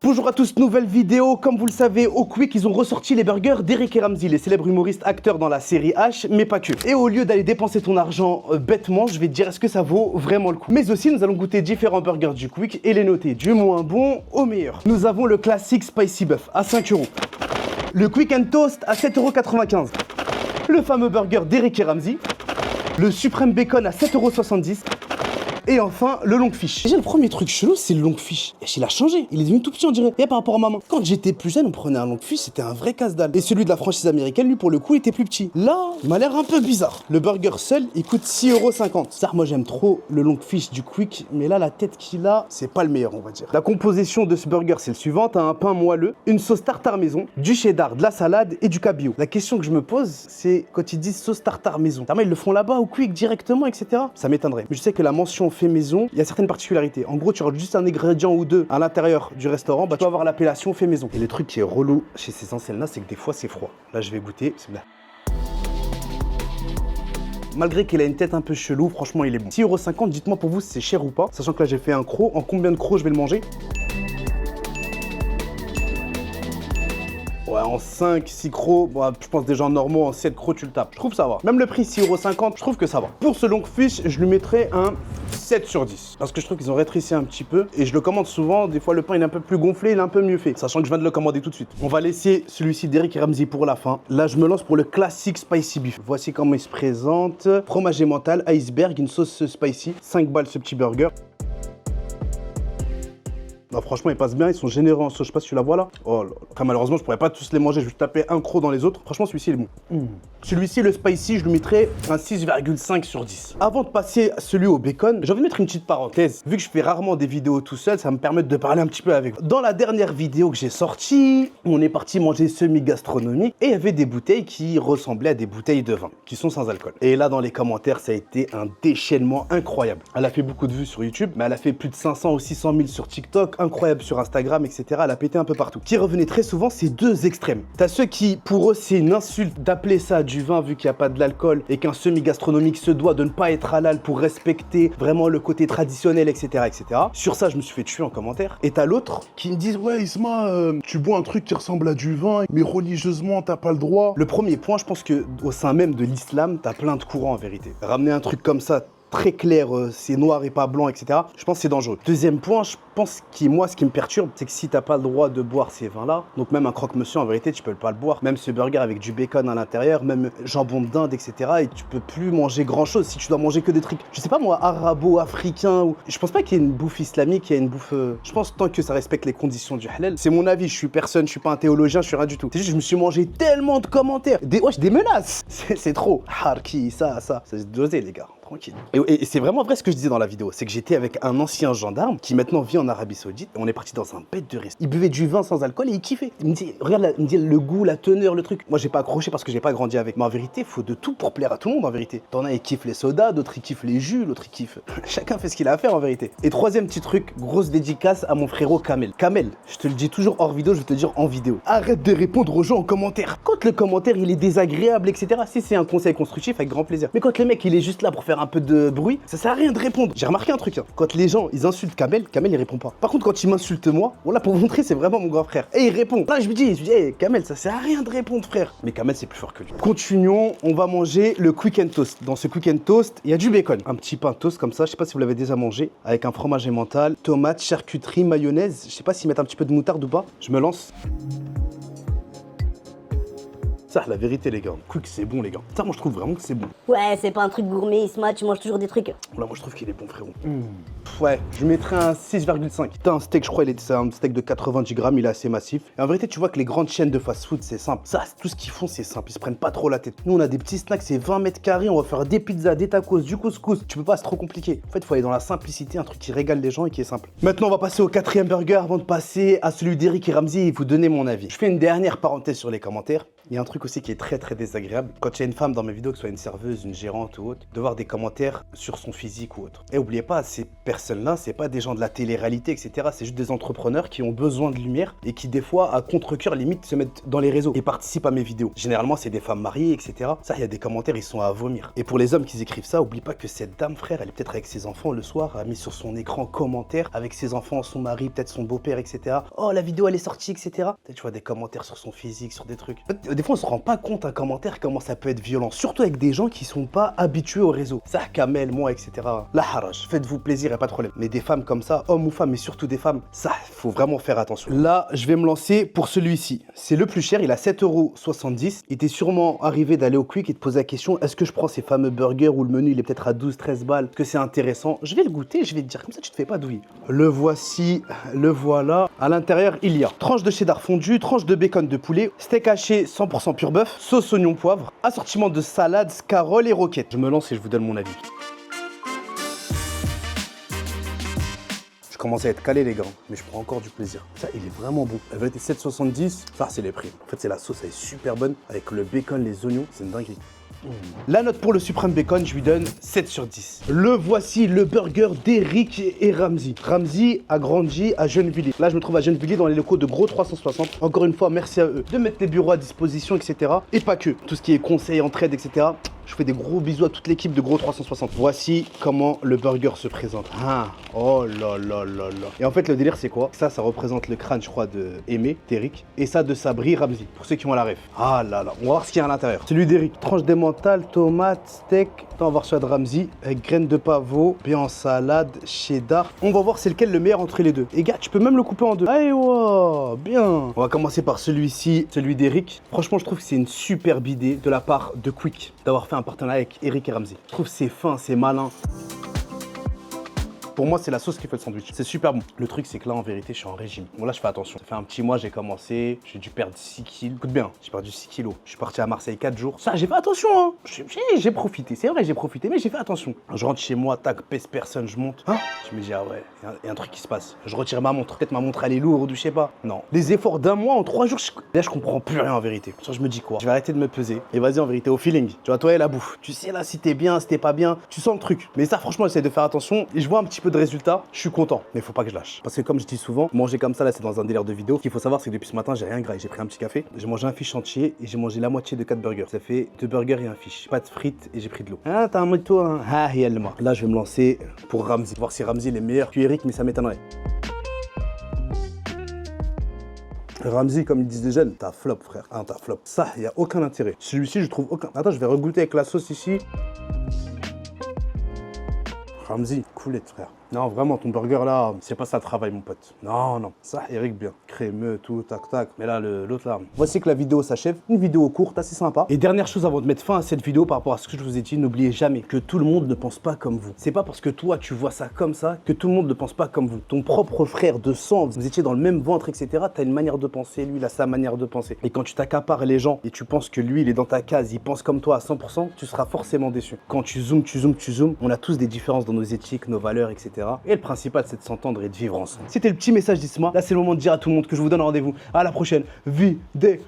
Bonjour à tous, nouvelle vidéo. Comme vous le savez, au Quick, ils ont ressorti les burgers d'Eric et Ramzy, les célèbres humoristes acteurs dans la série H, mais pas que. Et au lieu d'aller dépenser ton argent bêtement, je vais te dire est-ce que ça vaut vraiment le coup. Mais aussi, nous allons goûter différents burgers du Quick et les noter du moins bon au meilleur. Nous avons le classique Spicy Buff à 5 €. Le Quick and Toast à 7,95 €. Le fameux burger d'Eric et Ramzy. Le Supreme Bacon à 7,70 €. Et enfin, le long fish. Déjà, le premier truc chelou, c'est le long fish. Il a changé. Il est devenu tout petit, on dirait. Et par rapport à maman. Quand j'étais plus jeune, on prenait un long fish, c'était un vrai casse-dalle. Et celui de la franchise américaine, lui, pour le coup, était plus petit. Là, il m'a l'air un peu bizarre. Le burger seul, il coûte 6,50 €. Ça, moi, j'aime trop le long fish du Quick. Mais là, la tête qu'il a, c'est pas le meilleur, on va dire. La composition de ce burger, c'est le suivant. T'as un pain moelleux, une sauce tartare maison, du cheddar, de la salade et du cabillaud. La question que je me pose, c'est quand ils disent sauce tartare maison. Ils le font là-bas au Quick directement, etc. Ça m'étonnerait. Mais je sais que la mention fait maison, il y a certaines particularités. En gros, tu rajoutes juste un ingrédient ou deux à l'intérieur du restaurant, tu vas avoir l'appellation fait maison. Et le truc qui est relou chez ces enseignes-là, c'est que des fois, c'est froid. Là, je vais goûter. Malgré qu'il a une tête un peu chelou, franchement, il est bon. 6,50 €, dites-moi pour vous, c'est cher ou pas. Sachant que là, j'ai fait un croc. En combien de crocs je vais le manger? Ouais, en 5, 6 crocs, je pense des gens normaux, en 7 crocs, tu le tapes. Je trouve que ça va. Même le prix 6,50 €, je trouve que ça va. Pour ce long fish, je lui mettrais un 7 sur 10. Parce que je trouve qu'ils ont rétréci un petit peu. Et je le commande souvent. Des fois, le pain il est un peu plus gonflé, il est un peu mieux fait. Sachant que je viens de le commander tout de suite. On va laisser celui-ci d'Eric et Ramzy pour la fin. Là, je me lance pour le classique Spicy Beef. Voici comment il se présente. Fromage emmental, iceberg, une sauce spicy. 5 balles ce petit burger. Non, franchement, ils passent bien, ils sont généreux en sauce. Je sais pas si tu la vois là. Oh là là. Après, malheureusement, je pourrais pas tous les manger. Je vais taper un croc dans les autres. Franchement, celui-ci, il est bon. Celui-ci, le spicy, je lui mettrais un 6,5 sur 10. Avant de passer à celui au bacon, j'ai envie de mettre une petite parenthèse. Vu que je fais rarement des vidéos tout seul, ça me permet de parler un petit peu avec vous. Dans la dernière vidéo que j'ai sortie, on est parti manger semi-gastronomie et il y avait des bouteilles qui ressemblaient à des bouteilles de vin, qui sont sans alcool. Et là, dans les commentaires, ça a été un déchaînement incroyable. Elle a fait beaucoup de vues sur YouTube, mais elle a fait plus de 500 ou 600 000 sur TikTok, incroyable sur Instagram, etc. Elle a pété un peu partout. Qui revenait très souvent, c'est deux extrêmes. T'as ceux qui, pour eux, c'est une insulte d'appeler ça du vin vu qu'il n'y a pas de l'alcool et qu'un semi-gastronomique se doit de ne pas être halal pour respecter vraiment le côté traditionnel, etc., etc. Sur ça, je me suis fait tuer en commentaire. Et t'as l'autre qui me disent ouais, Isma, tu bois un truc qui ressemble à du vin, mais religieusement, t'as pas le droit. Le premier point, je pense que au sein même de l'islam, t'as plein de courants en vérité. Ramener un truc comme ça, très clair, c'est noir et pas blanc, etc. Je pense que c'est dangereux. Deuxième point, je pense que moi, ce qui me perturbe, c'est que si t'as pas le droit de boire ces vins-là, donc même un croque-monsieur, en vérité, tu peux pas le boire. Même ce burger avec du bacon à l'intérieur, même jambon de dinde, etc. Et tu peux plus manger grand-chose si tu dois manger que des trucs, je sais pas moi, arabo-africains. Ou... Je pense pas qu'il y ait une bouffe islamique, il y a une bouffe... Je pense tant que ça respecte les conditions du halal. C'est mon avis, je suis personne, je suis pas un théologien, je suis rien du tout. C'est juste, je me suis mangé tellement de commentaires, des menaces. C'est trop. Harki, ça. C'est dosé, les gars. Tranquille. Et c'est vraiment vrai ce que je disais dans la vidéo, c'est que j'étais avec un ancien gendarme qui maintenant vit en Arabie Saoudite et on est parti dans un bête de reste. Il buvait du vin sans alcool et il kiffait. Il me dit, regarde, il me dit le goût, la teneur, le truc. Moi j'ai pas accroché parce que j'ai pas grandi avec. Mais en vérité, faut de tout pour plaire à tout le monde en vérité. T'en as, ils kiffent les sodas, d'autres ils kiffent les jus, l'autre ils kiffent. Chacun fait ce qu'il a à faire en vérité. Et troisième petit truc, grosse dédicace à mon frérot Kamel. Kamel, je te le dis toujours hors vidéo, je vais te le dire en vidéo. Arrête de répondre aux gens en commentaire. Quand le commentaire il est désagréable, etc. Si c'est un conseil constructif, avec grand plaisir. Mais quand le mec il est juste là pour faire un peu de bruit, ça sert à rien de répondre. J'ai remarqué un truc, hein. Quand les gens ils insultent Kamel il répond pas. Par contre, quand il m'insulte moi, voilà, pour vous montrer, c'est vraiment mon grand frère. Et il répond. Là, je me dis, hey, Kamel, ça sert à rien de répondre, frère. Mais Kamel, c'est plus fort que lui. Continuons, on va manger le Quick and Toast. Dans ce Quick and Toast, il y a du bacon. Un petit pain toast comme ça, je sais pas si vous l'avez déjà mangé, avec un fromage emmental, tomate, charcuterie, mayonnaise. Je sais pas s'ils mettent un petit peu de moutarde ou pas. Je me lance. Ça, la vérité, les gars. Quick, c'est bon, les gars. Ça, moi, je trouve vraiment que c'est bon. Ouais, c'est pas un truc gourmet, Isma, tu manges toujours des trucs. Là, moi, je trouve qu'il est bon, frérot. Ouais, je mettrais un 6,5. Putain, un steak, je crois, c'est un steak de 90 grammes, il est assez massif. Et en vérité, tu vois que les grandes chaînes de fast-food, c'est simple. Ça, tout ce qu'ils font, c'est simple. Ils se prennent pas trop la tête. Nous, on a des petits snacks, c'est 20 mètres carrés, on va faire des pizzas, des tacos, du couscous. Tu peux pas, c'est trop compliqué. En fait, il faut aller dans la simplicité, un truc qui régale les gens et qui est simple. Maintenant, on va passer au quatrième burger avant de passer à celui d'Eric et Ramzy et vous donner mon avis. Je fais une dernière parenthèse sur les commentaires. Il y a un truc aussi qui est très très désagréable. Quand il y a une femme dans mes vidéos, que ce soit une serveuse, une gérante ou autre, de voir des commentaires sur son physique ou autre. Et n'oubliez pas, ces personnes-là, c'est pas des gens de la télé-réalité, etc. C'est juste des entrepreneurs qui ont besoin de lumière et qui, des fois, à contre-cœur, limite, se mettent dans les réseaux et participent à mes vidéos. Généralement, c'est des femmes mariées, etc. Ça, il y a des commentaires, ils sont à vomir. Et pour les hommes qui écrivent ça, oublie pas que cette dame, frère, elle est peut-être avec ses enfants le soir, a mis sur son écran commentaire avec ses enfants, son mari, peut-être son beau-père, etc. Oh, la vidéo, elle est sortie, etc. Peut-être tu vois des commentaires sur son physique, sur des trucs. En fait, des fois, on se rend pas compte un commentaire comment ça peut être violent, surtout avec des gens qui sont pas habitués au réseau. Ça, Kamel, moi, etc. La haraj, faites-vous plaisir, y a pas de problème. Mais des femmes comme ça, hommes ou femmes, mais surtout des femmes, ça, faut vraiment faire attention. Là, je vais me lancer pour celui-ci. C'est le plus cher, il a 7,70 €. Il était sûrement arrivé d'aller au Quick et de poser la question, est-ce que je prends ces fameux burgers où le menu il est peut-être à 12-13 balles, que c'est intéressant? Je vais le goûter, je vais te dire, comme ça tu te fais pas douiller. Le voici, le voilà. À l'intérieur, il y a tranche de cheddar fondu, tranche de bacon de poulet, steak haché 100% pur bœuf, sauce oignon poivre, assortiment de salade, scarole et roquettes. Je me lance et je vous donne mon avis. Je commence à être calé les gars, mais je prends encore du plaisir. Ça, il est vraiment bon. La vérité, 7,70 €, ça c'est les prix. En fait, c'est la sauce, elle est super bonne, avec le bacon, les oignons, c'est une dinguerie. La note pour le suprême bacon, je lui donne 7 sur 10. Le voici, le burger d'Eric et Ramzy. Ramzy a grandi à Gennevilliers. Là, je me trouve à Gennevilliers dans les locaux de Gros 360. Encore une fois, merci à eux de mettre les bureaux à disposition, etc. Et pas que. Tout ce qui est conseil, entraide, etc. Je fais des gros bisous à toute l'équipe de Gros 360. Voici comment le burger se présente. Ah, oh là là là là. Et en fait, le délire, c'est quoi? Ça représente le crâne, je crois, de Aimé, d'Eric. Et ça, de Sabri, Ramzy. Pour ceux qui ont la ref. Ah là là. On va voir ce qu'il y a à l'intérieur. Celui d'Eric. Tranche d'emmental, tomate, steak. On va voir celui de Ramzy. Avec graines de pavot, bien en salade, cheddar. On va voir c'est lequel le meilleur entre les deux. Et gars, tu peux même le couper en deux. Allez, wow, bien. On va commencer par celui-ci, celui d'Eric. Franchement, je trouve que c'est une superbe idée de la part de Quick d'avoir fait un partenariat avec Eric et Ramzy. Je trouve que c'est fin, c'est malin. Pour moi, c'est la sauce qui fait le sandwich. C'est super bon. Le truc, c'est que là, en vérité, je suis en régime. Bon, là, je fais attention. Ça fait un petit mois, j'ai commencé. J'ai dû perdre 6 kilos. Écoute bien, j'ai perdu 6 kilos. Je suis parti à Marseille 4 jours. Ça, j'ai fait attention, hein. J'ai profité. C'est vrai, j'ai profité, mais j'ai fait attention. Je rentre chez moi, tac, pèse personne, je monte. Hein? Je me dis, ah ouais, il y a un truc qui se passe. Je retire ma montre. Peut-être ma montre, elle est lourde ou je sais pas. Non. Les efforts d'un mois en 3 jours, là, je comprends plus rien en vérité. Ça, je me dis quoi? Je vais arrêter de me peser. Et vas-y, en vérité, au feeling. Tu vois, toi et la bouffe. Tu sais là, si t'es bien, si t'es pas bien, tu sens le truc. Mais ça, franchement, j'essaie de faire attention. Et je vois un petit peu de résultat. Je suis content, mais il faut pas que je lâche. Parce que comme je dis souvent, manger comme ça, là, c'est dans un délire de vidéo. Ce qu'il faut savoir, c'est que depuis ce matin, j'ai rien graillé. J'ai pris un petit café, j'ai mangé un fish entier et j'ai mangé la moitié de 4 burgers. Ça fait 2 burgers et un fish. Pas de frites et j'ai pris de l'eau. Ah, t'as un mot de toi, hein? Ah, moi. Là, je vais me lancer pour Ramzy. Voir si Ramzy est meilleur que Eric, mais ça m'étonnerait. Ramzy, comme ils disent les jeunes, t'as flop, frère. Ah, t'as flop. Ça, il n'y a aucun intérêt. Celui-ci, je trouve aucun. Attends, je vais regoûter avec la sauce ici. Ramzy, coulette, frère. Non, vraiment, ton burger là, c'est pas ça le travail, mon pote. Non, non. Ça, Eric, bien. Crémeux, tout, tac, tac. Mais là, l'autre là. Voici que la vidéo s'achève. Une vidéo courte, assez sympa. Et dernière chose avant de mettre fin à cette vidéo par rapport à ce que je vous ai dit, n'oubliez jamais que tout le monde ne pense pas comme vous. C'est pas parce que toi, tu vois ça comme ça que tout le monde ne pense pas comme vous. Ton propre frère de sang, vous étiez dans le même ventre, etc. T'as une manière de penser, lui, il a sa manière de penser. Et quand tu t'accapares les gens et tu penses que lui, il est dans ta case, il pense comme toi à 100%, tu seras forcément déçu. Quand tu zoomes, on a tous des différences dans nos éthiques, nos valeurs, etc. Et le principal, c'est de s'entendre et de vivre ensemble. C'était le petit message d'Isma. Là, c'est le moment de dire à tout le monde que je vous donne rendez-vous à la prochaine vidéo.